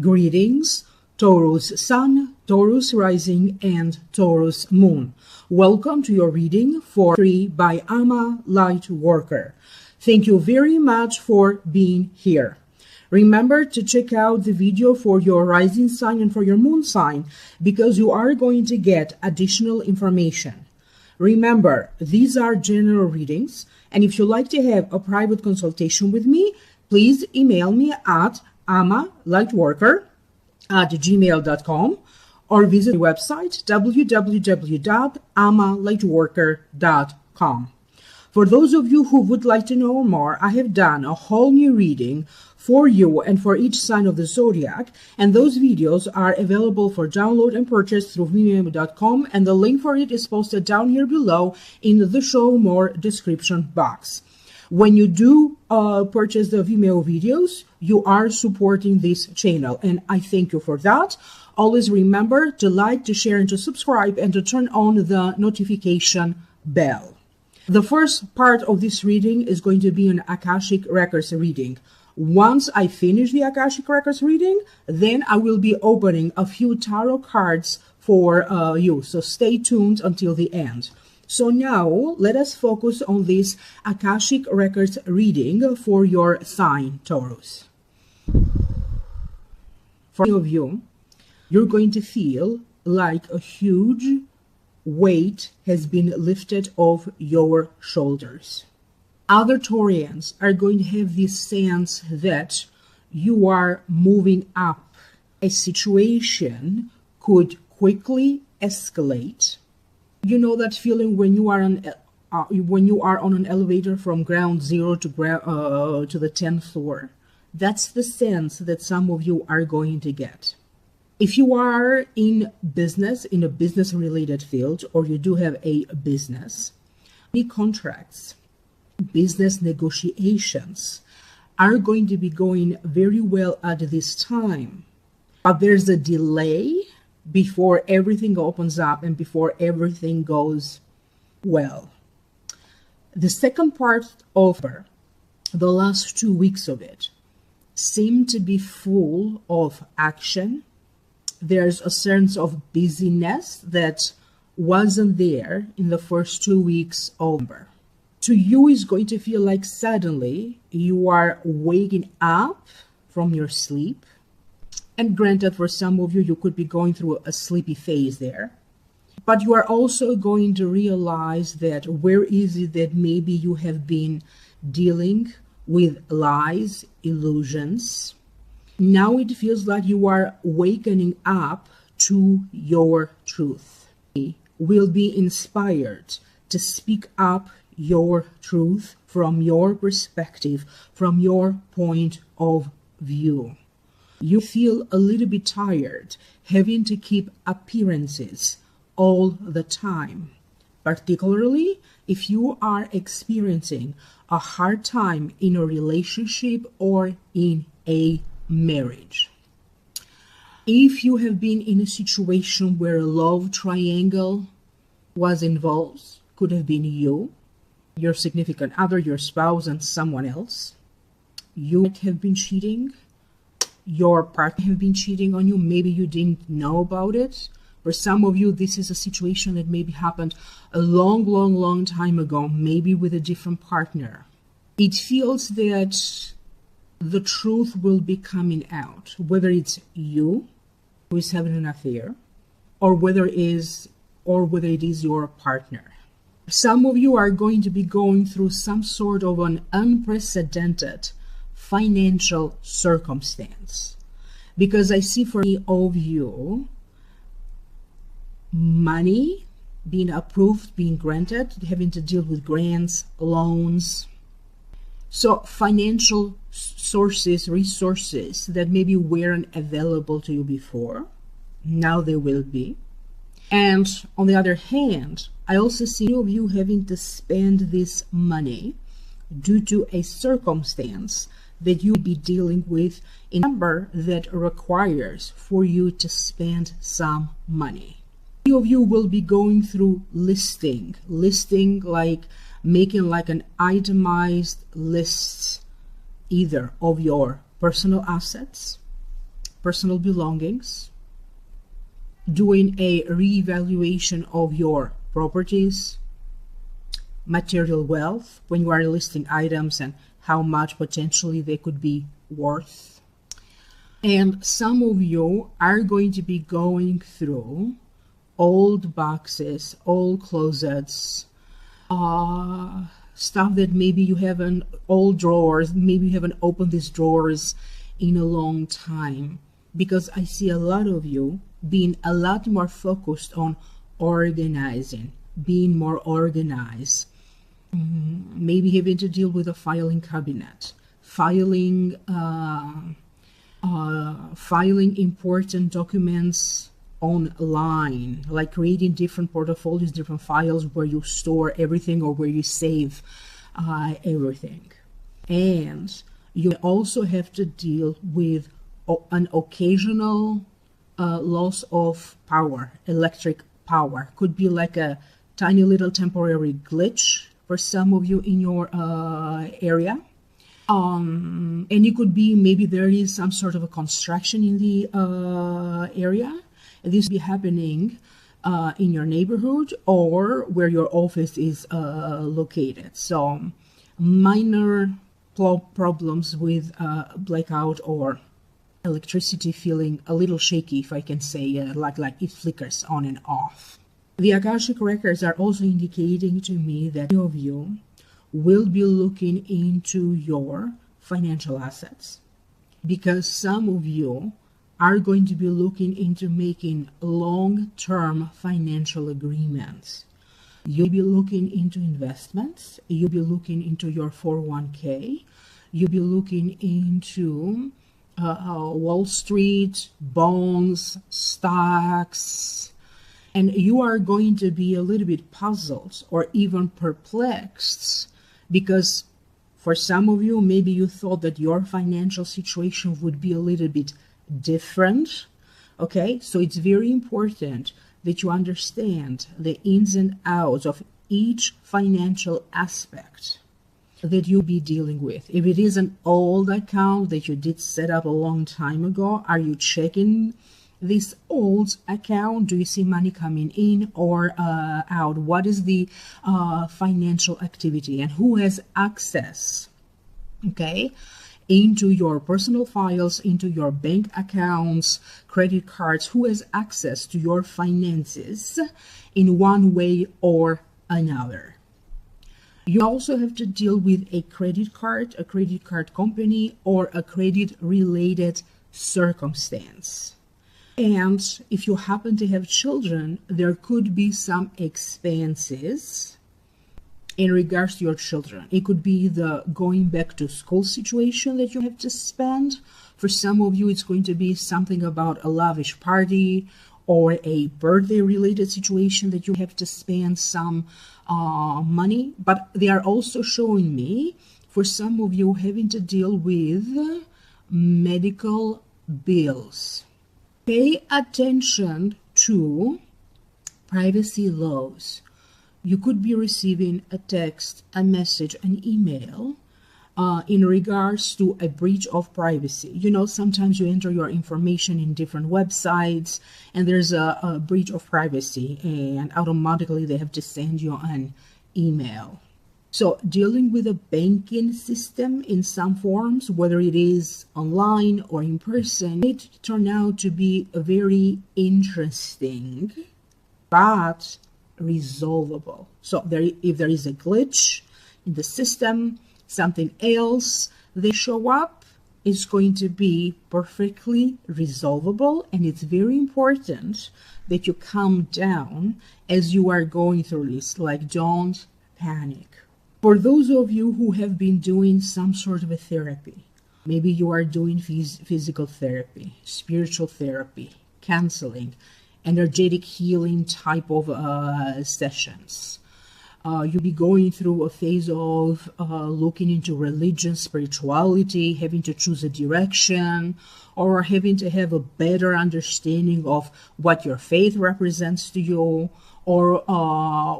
Greetings, Taurus Sun, Taurus Rising, and Taurus Moon. Welcome to your reading for 3 by Ama Lightworker. Thank you very much for being here. Remember to check out the video for your rising sign and for your moon sign because you are going to get additional information. Remember, these are general readings, and if you'd like to have a private consultation with me, please email me at amalightworker@gmail.com or visit my website www.amalightworker.com. For those of you who would like to know more, I have done a whole new reading for you and for each sign of the zodiac, and those videos are available for download and purchase through vimeo.com, and the link for it is posted down here below in the show more description box. When you do purchase the Vimeo videos, you are supporting this channel, and I thank you for that. Always remember to like, to share, and to subscribe, and to turn on the notification bell. The first part of this reading is going to be an Akashic Records reading. Once I finish the Akashic Records reading, then I will be opening a few tarot cards for you, so stay tuned until the end. So now let us focus on this Akashic Records reading for your sign, Taurus. For many of you, you're going to feel like a huge weight has been lifted off your shoulders. Other Taurians are going to have this sense that you are moving up. A situation could quickly escalate. You know that feeling when you are on an elevator from ground zero to the 10th floor? That's the sense that some of you are going to get. If you are in business, in a business-related field, or you do have a business, any contracts, business negotiations are going to be going very well at this time. But there's a delay before everything opens up and before everything goes well. The second part of the last 2 weeks of it seem to be full of action. There's a sense of busyness that wasn't there in the first 2 weeks of November. To you, it's going to feel like suddenly you are waking up from your sleep. And granted, for some of you, you could be going through a sleepy phase there. But you are also going to realize that where is it that maybe you have been dealing with lies, illusions. Now it feels like you are wakening up to your truth. You will be inspired to speak up your truth from your perspective, from your point of view. You feel a little bit tired, having to keep appearances all the time, particularly if you are experiencing a hard time in a relationship or in a marriage. If you have been in a situation where a love triangle was involved, could have been you, your significant other, your spouse, and someone else. You might have been cheating. Your partner have been cheating on you. Maybe you didn't know about it. For some of you, this is a situation that maybe happened a long time ago, maybe with a different partner. It feels that the truth will be coming out, whether it's you who is having an affair, or whether it is your partner. Some of you are going to be going through some sort of an unprecedented financial circumstance, because I see for many of you money being approved, being granted, having to deal with grants, loans. So financial sources, resources that maybe weren't available to you before, now they will be. And on the other hand, I also see many of you having to spend this money due to a circumstance that you will be dealing with in a number that requires for you to spend some money. Many of you will be going through listing like making like an itemized list either of your personal assets, personal belongings, doing a reevaluation of your properties, material wealth when you are listing items and how much potentially they could be worth. And some of you are going to be going through old boxes, old closets, stuff that maybe you haven't, old drawers, maybe you haven't opened these drawers in a long time, because I see a lot of you being a lot more focused on organizing, being more organized, maybe having to deal with a filing cabinet, filing important documents online, like creating different portfolios, different files where you store everything or where you save everything. And you also have to deal with an occasional loss of power, electric power. Could be like a tiny little temporary glitch for some of you in your area. And it could be maybe there is some sort of a construction in the area. This will be happening in your neighborhood or where your office is located. So minor problems with blackout or electricity feeling a little shaky, if I can say, like it flickers on and off. The Akashic records are also indicating to me that many of you will be looking into your financial assets, because some of you are going to be looking into making long-term financial agreements. You'll be looking into investments. You'll be looking into your 401k. You'll be looking into Wall Street, bonds, stocks, and you are going to be a little bit puzzled or even perplexed, because for some of you, maybe you thought that your financial situation would be a little bit different. Okay, so it's very important that you understand the ins and outs of each financial aspect that you'll be dealing with. If it is an old account that you did set up a long time ago, are you checking this old account? Do you see money coming in or out? What is the financial activity, and who has access, okay, into your personal files, into your bank accounts, credit cards? Who has access to your finances in one way or another? You also have to deal with a credit card company, or a credit-related circumstance. And if you happen to have children, there could be some expenses in regards to your children. It could be the going back to school situation that you have to spend. For some of you, it's going to be something about a lavish party or a birthday-related situation that you have to spend some money. But they are also showing me, for some of you, having to deal with medical bills. Pay attention to privacy laws. You could be receiving a text, a message, an email in regards to a breach of privacy. You know, sometimes you enter your information in different websites and there's a breach of privacy, and automatically they have to send you an email. So dealing with a banking system in some forms, whether it is online or in person, it turned out to be very interesting, but resolvable. So if there is a glitch in the system, something else, they show up, it's going to be perfectly resolvable. And it's very important that you calm down as you are going through this. Like, don't panic. For those of you who have been doing some sort of a therapy, maybe you are doing physical therapy, spiritual therapy, counseling, energetic healing type of sessions, You'll be going through a phase of looking into religion, spirituality, having to choose a direction, or having to have a better understanding of what your faith represents to you, or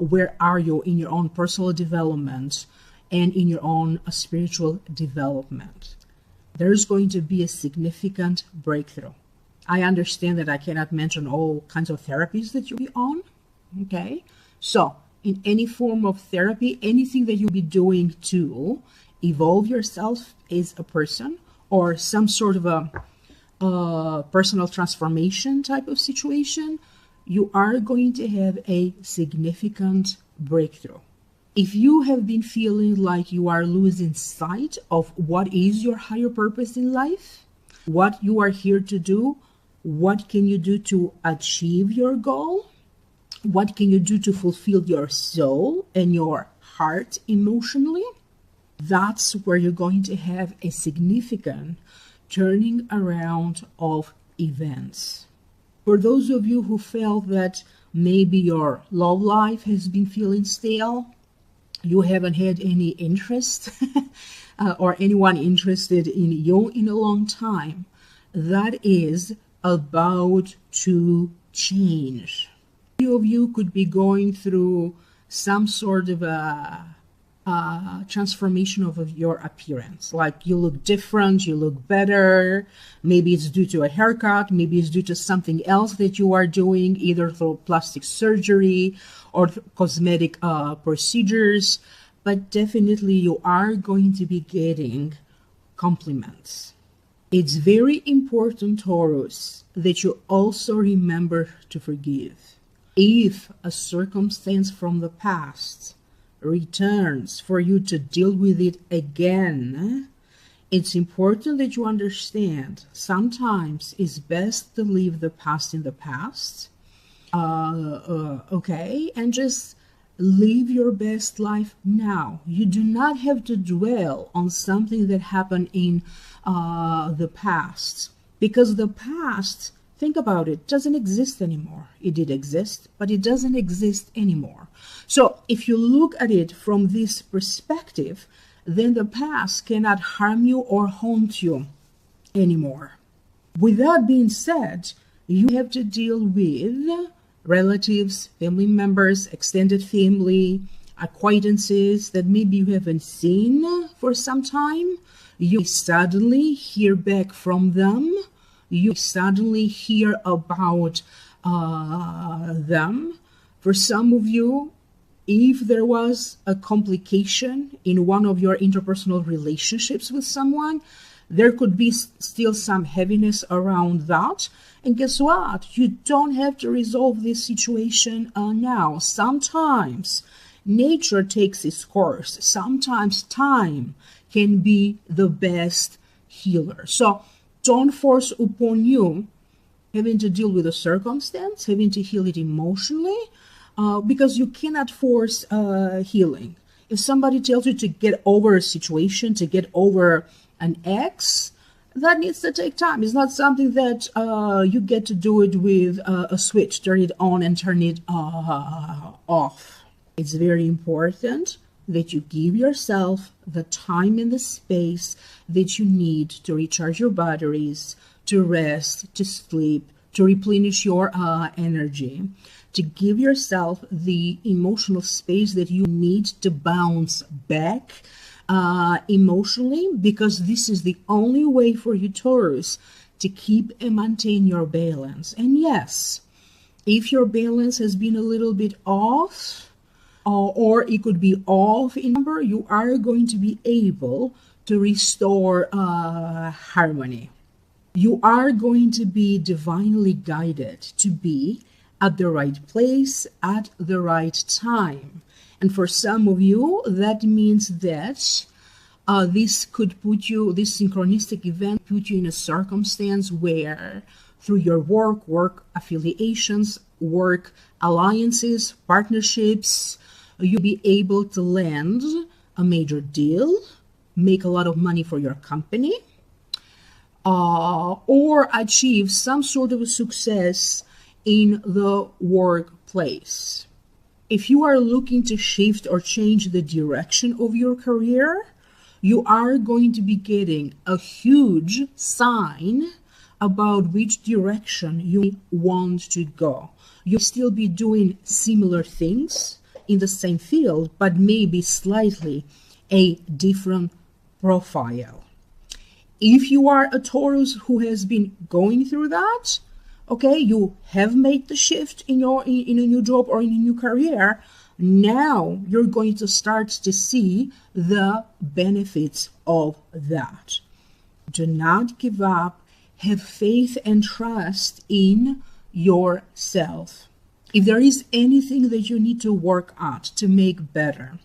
where are you in your own personal development and in your own spiritual development. There's going to be a significant breakthrough. I understand that I cannot mention all kinds of therapies that you'll be on, okay? So, in any form of therapy, anything that you'll be doing to evolve yourself as a person, or some sort of a personal transformation type of situation, you are going to have a significant breakthrough. If you have been feeling like you are losing sight of what is your higher purpose in life, what you are here to do, what can you do to achieve your goal, what can you do to fulfill your soul and your heart emotionally, that's where you're going to have a significant turning around of events. For those of you who felt that maybe your love life has been feeling stale, you haven't had any interest or anyone interested in you in a long time, that is about to change. Few of you could be going through some sort of a transformation of your appearance. Like you look different, you look better. Maybe it's due to a haircut, maybe it's due to something else that you are doing, either through plastic surgery or cosmetic procedures. But definitely you are going to be getting compliments. It's very important, Taurus, that you also remember to forgive. If a circumstance from the past returns for you to deal with it again, it's important that you understand sometimes it's best to leave the past in the past, okay, and just live your best life now. You do not have to dwell on something that happened in the past, because the past, think about it, doesn't exist anymore. It did exist, but it doesn't exist anymore. So if you look at it from this perspective, then the past cannot harm you or haunt you anymore. With that being said, you have to deal with relatives, family members, extended family, acquaintances that maybe you haven't seen for some time. You suddenly hear back from them. You suddenly hear about them. For some of you, if there was a complication in one of your interpersonal relationships with someone, there could be still some heaviness around that. And guess what? You don't have to resolve this situation now. Sometimes nature takes its course. Sometimes time can be the best healer. So don't force upon you having to deal with a circumstance, having to heal it emotionally, because you cannot force healing. If somebody tells you to get over a situation, to get over an ex, that needs to take time. It's not something that you get to do it with a switch, turn it on and turn it off. It's very important that you give yourself the time and the space that you need to recharge your batteries, to rest, to sleep, to replenish your energy, to give yourself the emotional space that you need to bounce back emotionally, because this is the only way for you, Taurus, to keep and maintain your balance. And yes, if your balance has been a little bit off, or it could be off in number, you are going to be able to restore harmony. You are going to be divinely guided to be at the right place at the right time. And for some of you, that means that this synchronistic event put you in a circumstance where through your work affiliations, work alliances, partnerships, you'll be able to land a major deal, make a lot of money for your company, or achieve some sort of a success in the workplace. if you are looking to shift or change the direction of your career, you are going to be getting a huge sign about which direction you want to go. You'll still be doing similar things in the same field, but maybe slightly a different profile. If you are a Taurus who has been going through that, okay, you have made the shift in a new job or in a new career, now you're going to start to see the benefits of that. Do not give up. Have faith and trust in yourself. If there is anything that you need to work at to make better,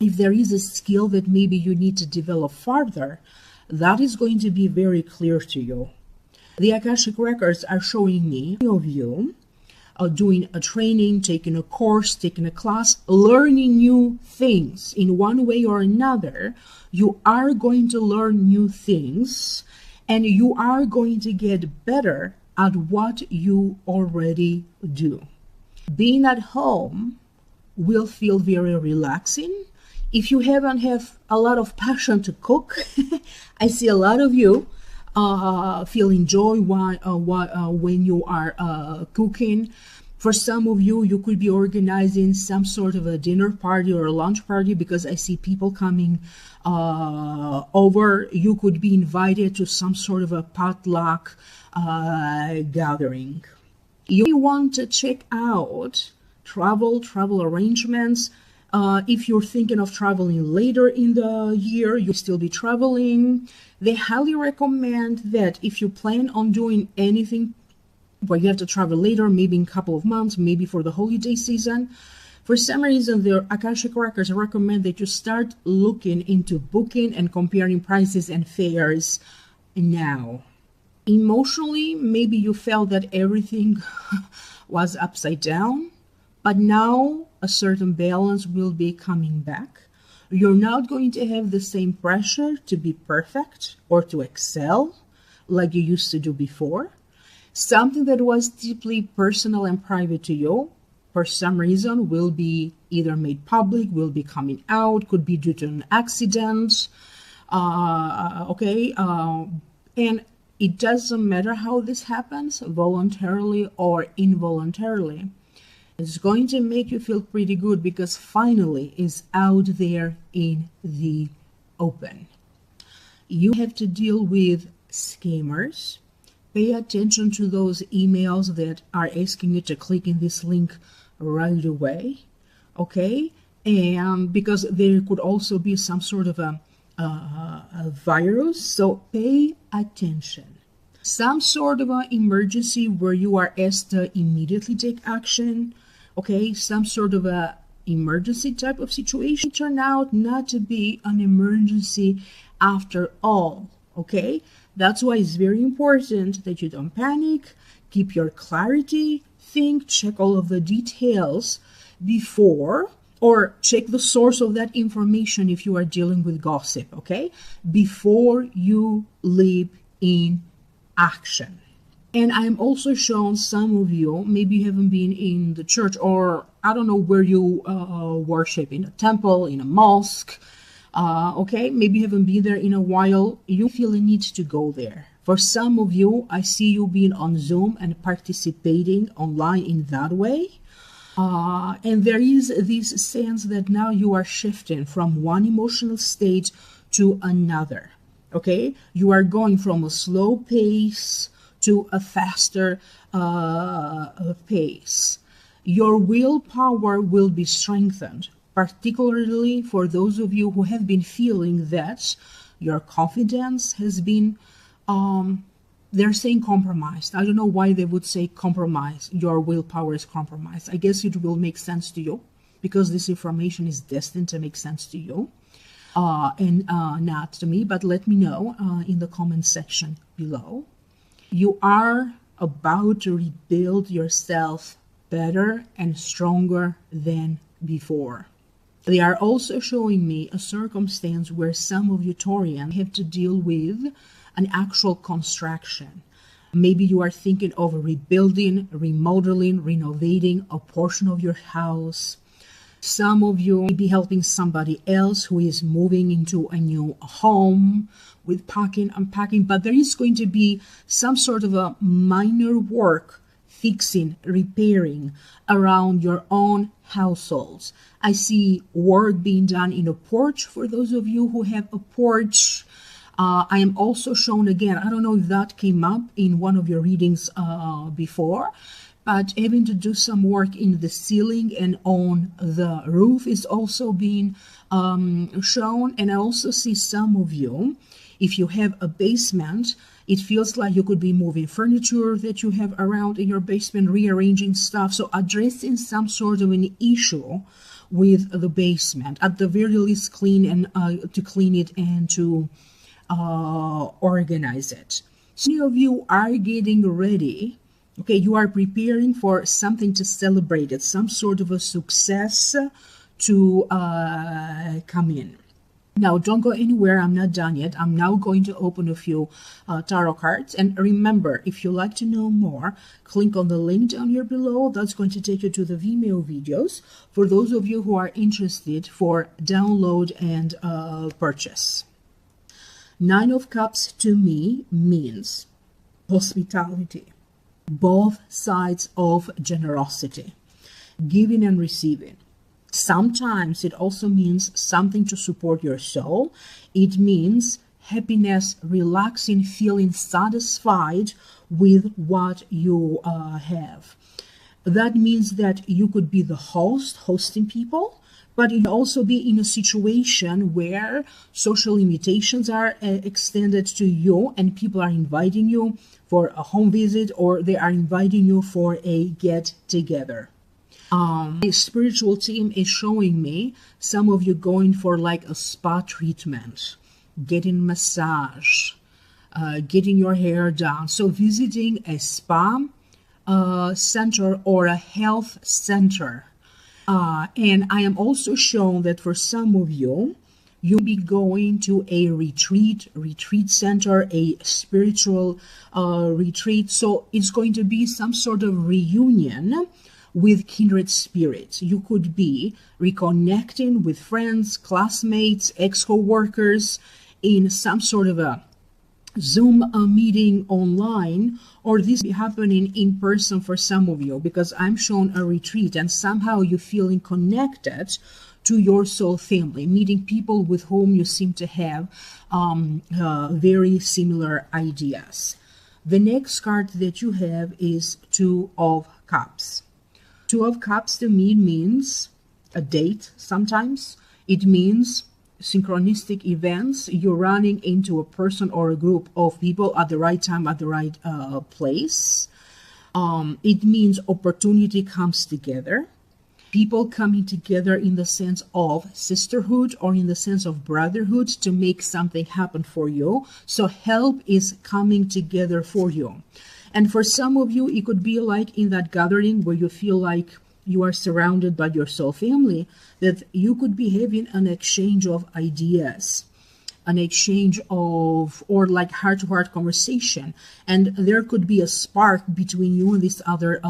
if there is a skill that maybe you need to develop further, that is going to be very clear to you. The Akashic records are showing me of you doing a training, taking a course, taking a class, learning new things in one way or another. You are going to learn new things and you are going to get better at what you already do. Being at home will feel very relaxing. If you haven't have a lot of passion to cook, I see a lot of you feeling joy when you are cooking. For some of you, you could be organizing some sort of a dinner party or a lunch party because I see people coming over. You could be invited to some sort of a potluck gathering. You want to check out travel arrangements. If you're thinking of traveling later in the year, you'll still be traveling. They highly recommend that if you plan on doing anything where you have to travel later, maybe in a couple of months, maybe for the holiday season, for some reason, the Akashic records recommend that you start looking into booking and comparing prices and fares now. Emotionally, maybe you felt that everything was upside down, but now a certain balance will be coming back. You're not going to have the same pressure to be perfect or to excel like you used to do before. Something that was deeply personal and private to you, for some reason, will be either made public, will be coming out, could be due to an accident. And it doesn't matter how this happens, voluntarily or involuntarily. It's going to make you feel pretty good because finally it's out there in the open. You have to deal with scammers. Pay attention to those emails that are asking you to click in this link right away, okay? And because there could also be some sort of a virus, so pay attention. Some sort of an emergency where you are asked to immediately take action, okay? Some sort of a emergency type of situation turned out not to be an emergency after all, okay? That's why it's very important that you don't panic, keep your clarity, think, check all of the details before, or check the source of that information if you are dealing with gossip, okay? Before you leap in action. And I'm also shown some of you, maybe you haven't been in the church, or I don't know where you worship, in a temple, in a mosque, okay, maybe you haven't been there in a while, you feel a need to go there. For some of you, I see you being on Zoom and participating online in that way. And there is this sense that now you are shifting from one emotional state to another, okay? You are going from a slow pace to a faster pace. Your willpower will be strengthened, particularly for those of you who have been feeling that your confidence has been, they're saying compromised. I don't know why they would say compromise. Your willpower is compromised. I guess it will make sense to you because this information is destined to make sense to you and not to me, but let me know in the comment section below. You are about to rebuild yourself better and stronger than before. They are also showing me a circumstance where some of you Taurians have to deal with an actual construction. Maybe you are thinking of rebuilding, remodeling, renovating a portion of your house, Some of you may be helping somebody else who is moving into a new home with packing, unpacking, but there is going to be some sort of a minor work, fixing, repairing around your own households. I see work being done in a porch for those of you who have a porch. I am also shown again, I don't know if that came up in one of your readings before, but having to do some work in the ceiling and on the roof is also being shown. And I also see some of you, if you have a basement, it feels like you could be moving furniture that you have around in your basement, rearranging stuff. So addressing some sort of an issue with the basement, at the very least clean and to clean it and to organize it. So many of you are getting ready. Okay, you are preparing for something to celebrate it, some sort of a success to come in. Now, don't go anywhere. I'm not done yet. I'm now going to open a few tarot cards. And remember, if you'd like to know more, click on the link down here below. That's going to take you to the Vimeo videos for those of you who are interested for download and purchase. Nine of Cups to me means hospitality, both sides of generosity, giving and receiving. Sometimes it also means something to support your soul. It means happiness, relaxing, feeling satisfied with what you have. That means that you could be the host, hosting people, but you also be in a situation where social invitations are extended to you and people are inviting you for a home visit, or they are inviting you for a get-together. The spiritual team is showing me some of you going for like a spa treatment, getting massage, getting your hair done. So visiting a spa center or a health center. And I am also shown that for some of you, you'll be going to a retreat center, a spiritual retreat. So it's going to be some sort of reunion with kindred spirits. You could be reconnecting with friends, classmates, ex-co-workers in some sort of a Zoom meeting online, or this be happening in person for some of you, because I'm shown a retreat and somehow you're feeling connected to your soul family, meeting people with whom you seem to have very similar ideas. The next card that you have is Two of Cups. Two of Cups to me means a date sometimes. It means synchronistic events. You're running into a person or a group of people at the right time, at the right place. It means opportunity comes together. People coming together in the sense of sisterhood or in the sense of brotherhood to make something happen for you. So help is coming together for you. And for some of you, it could be like in that gathering where you feel like you are surrounded by your soul family, that you could be having an exchange of ideas, an exchange of, or like heart-to-heart conversation. And there could be a spark between you and this other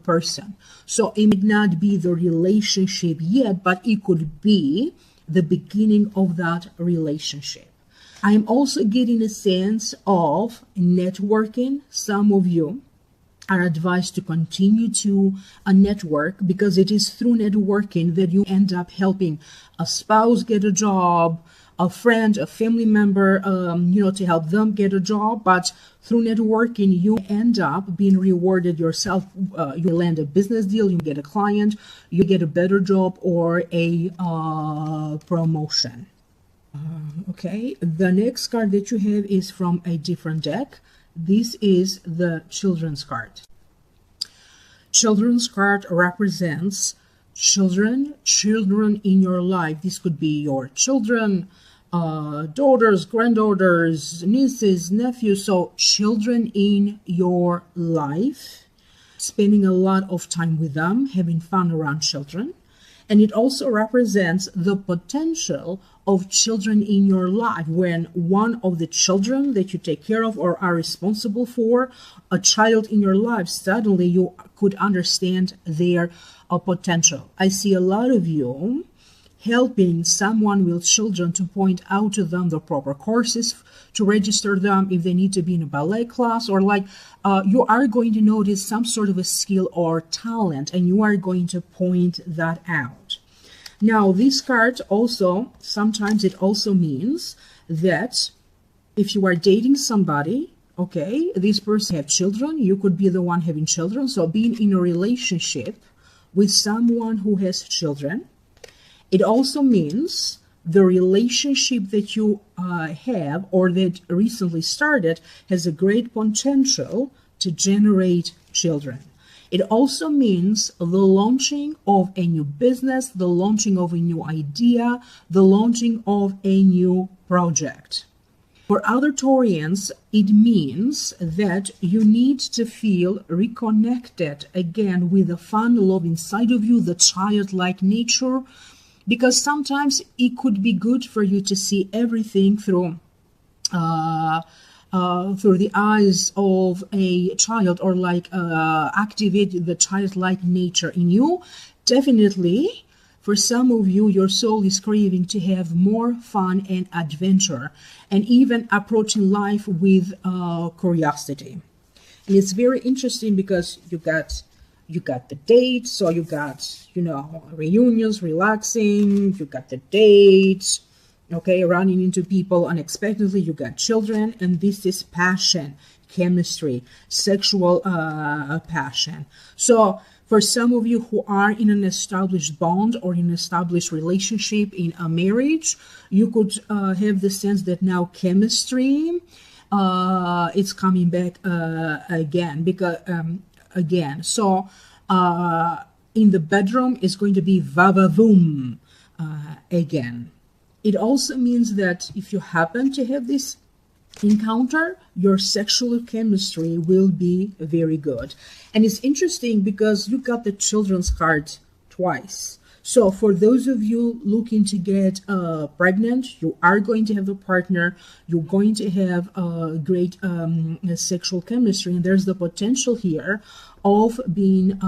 person. So it may not be the relationship yet, but it could be the beginning of that relationship. I am also getting a sense of networking. Some of you are advised to continue to network, because it is through networking that you end up helping a spouse get a job, a friend, a family member, to help them get a job. But through networking, you end up being rewarded yourself. You land a business deal, you get a client, you get a better job or a promotion. Okay, the next card that you have is from a different deck. This is the Children's card. Children's card represents children in your life. This could be your children, daughters, granddaughters, nieces, nephews. So children in your life, spending a lot of time with them, having fun around children. And it also represents the potential of children in your life, when one of the children that you take care of or are responsible for, a child in your life, suddenly you could understand their potential. I see a lot of you helping someone with children to point out to them the proper courses to register them if they need to be in a ballet class, or like you are going to notice some sort of a skill or talent and you are going to point that out. Now, this card also, sometimes it also means that if you are dating somebody, okay, this person have children, you could be the one having children. So being in a relationship with someone who has children, it also means the relationship that you have or that recently started has a great potential to generate children. It also means the launching of a new business, the launching of a new idea, the launching of a new project. For other Taurians, it means that you need to feel reconnected again with the fun love inside of you, the childlike nature, because sometimes it could be good for you to see everything through the eyes of a child, or like activate the childlike nature in you. Definitely, for some of you, your soul is craving to have more fun and adventure, and even approaching life with curiosity. And it's very interesting because you got the date, so you got, you know, reunions, relaxing, you got the date, okay, running into people unexpectedly, you got children, and this is passion, chemistry, sexual passion. So for some of you who are in an established bond or in an established relationship, in a marriage, you could have the sense that now chemistry it's coming back again, because so in the bedroom is going to be va-va-voom again. It also means that if you happen to have this encounter, your sexual chemistry will be very good. And it's interesting because you got the children's card twice. So for those of you looking to get pregnant, you are going to have a partner, you're going to have a great sexual chemistry, and there's the potential here of being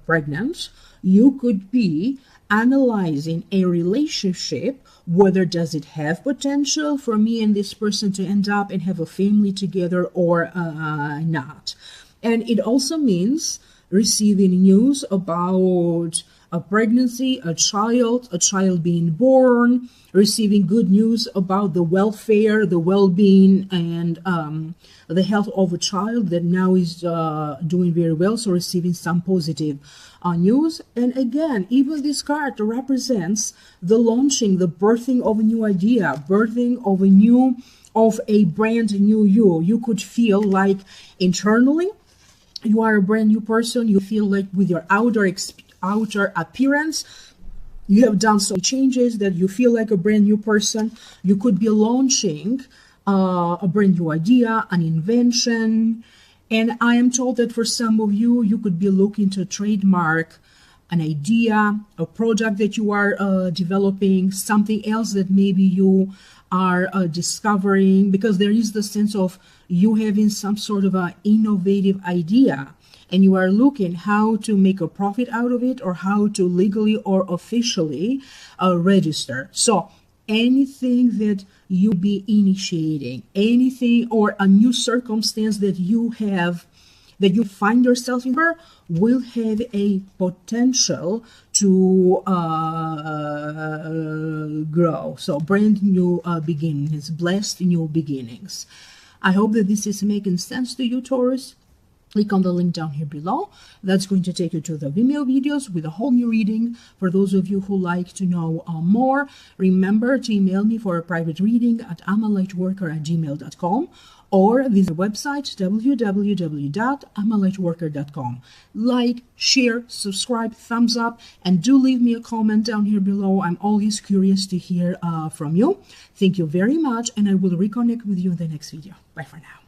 pregnant. You could be analyzing a relationship, whether does it have potential for me and this person to end up and have a family together or not. And it also means receiving news about a pregnancy, a child being born, receiving good news about the welfare, the well-being, and the health of a child that now is doing very well, so receiving some positive news. And again, even this card represents the launching, the birthing of a new idea, birthing of a brand new you. You could feel like internally you are a brand new person. You feel like with your outer appearance, you have done some changes that you feel like a brand new person. You could be launching a brand new idea, an invention. And I am told that for some of you, you could be looking to trademark an idea, a project that you are developing, something else that maybe you are discovering, because there is the sense of you having some sort of an innovative idea and you are looking how to make a profit out of it or how to legally or officially register. So anything that you be initiating, anything or a new circumstance that you have, that you find yourself in, will have a potential to grow. So brand new beginnings, blessed new beginnings. I hope that this is making sense to you, Taurus. Click on the link down here below. That's going to take you to the Vimeo videos with a whole new reading. For those of you who like to know more, remember to email me for a private reading at amalightworker@gmail.com or visit the website www.amalightworker.com. Like, share, subscribe, thumbs up, and do leave me a comment down here below. I'm always curious to hear from you. Thank you very much, and I will reconnect with you in the next video. Bye for now.